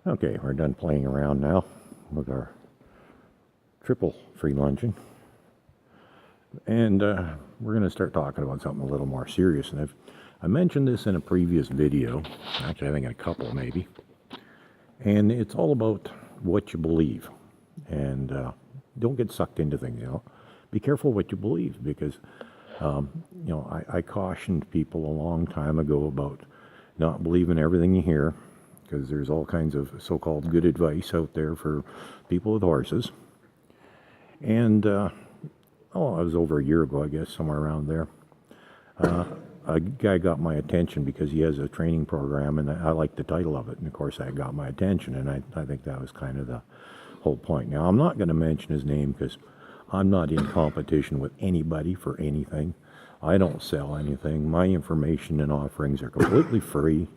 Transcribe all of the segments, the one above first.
Okay, we're done playing around now with our triple free lunging. And we're going to start talking about something a little more serious. And I mentioned this in a previous video, actually I think in a couple maybe. And it's all about what you believe. And don't get sucked into things, Be careful what you believe because, I cautioned people a long time ago about not believing everything you hear, because there's all kinds of so-called good advice out there for people with horses. And, it was over a year ago, I guess, somewhere around there. A guy got my attention because he has a training program, and I like the title of it. And, of course, that got my attention, and I think that was kind of the whole point. Now, I'm not going to mention his name because I'm not in competition with anybody for anything. I don't sell anything. My information and offerings are completely free.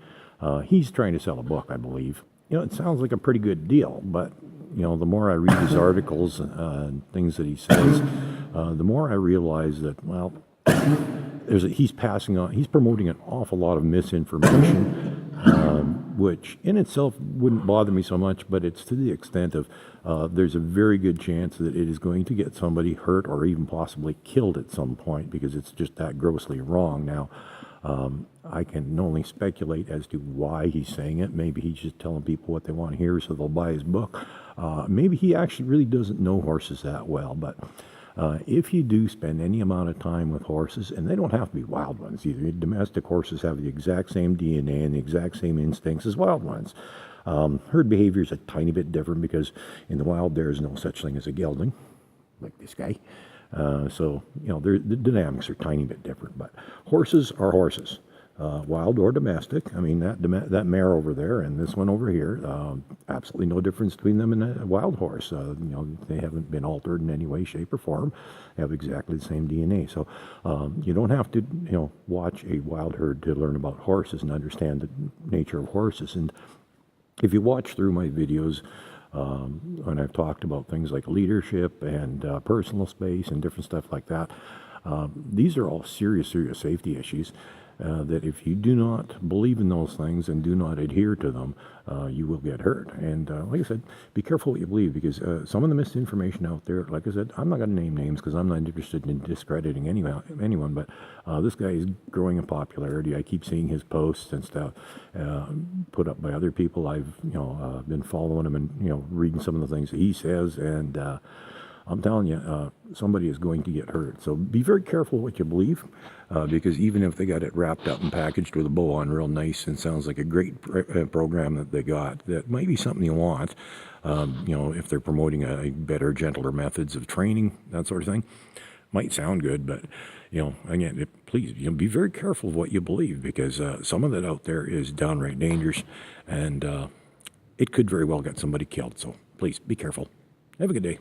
He's trying to sell a book, I believe. It sounds like a pretty good deal, but, the more I read his articles and things that he says, the more I realize that, well, he's promoting an awful lot of misinformation, which in itself wouldn't bother me so much, but it's to the extent of there's a very good chance that it is going to get somebody hurt or even possibly killed at some point because it's just that grossly wrong. Now, I can only speculate as to why he's saying it. Maybe he's just telling people what they want to hear so they'll buy his book. Maybe he actually really doesn't know horses that well, but if you do spend any amount of time with horses, and they don't have to be wild ones either. Domestic horses have the exact same DNA and the exact same instincts as wild ones. Herd behavior is a tiny bit different because in the wild there is no such thing as a gelding, like this guy. So, the dynamics are a tiny bit different, but horses are horses, wild or domestic. I mean, that mare over there and this one over here, absolutely no difference between them and a wild horse. They haven't been altered in any way, shape, or form. They have exactly the same DNA. So, you don't have to, watch a wild herd to learn about horses and understand the nature of horses. And if you watch through my videos, when I've talked about things like leadership and personal space and different stuff like that, these are all serious safety issues that if you do not believe in those things and do not adhere to them, you will get hurt. And like I said, be careful what you believe because some of the misinformation out there, like I said, I'm not going to name names because I'm not interested in discrediting anyone, but this guy is growing in popularity. I keep seeing his posts and stuff put up by other people. I've been following him and reading some of the things that he says, and I'm telling you, somebody is going to get hurt. So be very careful what you believe, because even if they got it wrapped up and packaged with a bow on real nice and sounds like a great program that they got, that might be something you want, if they're promoting a better, gentler methods of training, that sort of thing, might sound good, but, again, please, be very careful of what you believe, because some of that out there is downright dangerous, and it could very well get somebody killed. So please, be careful. Have a good day.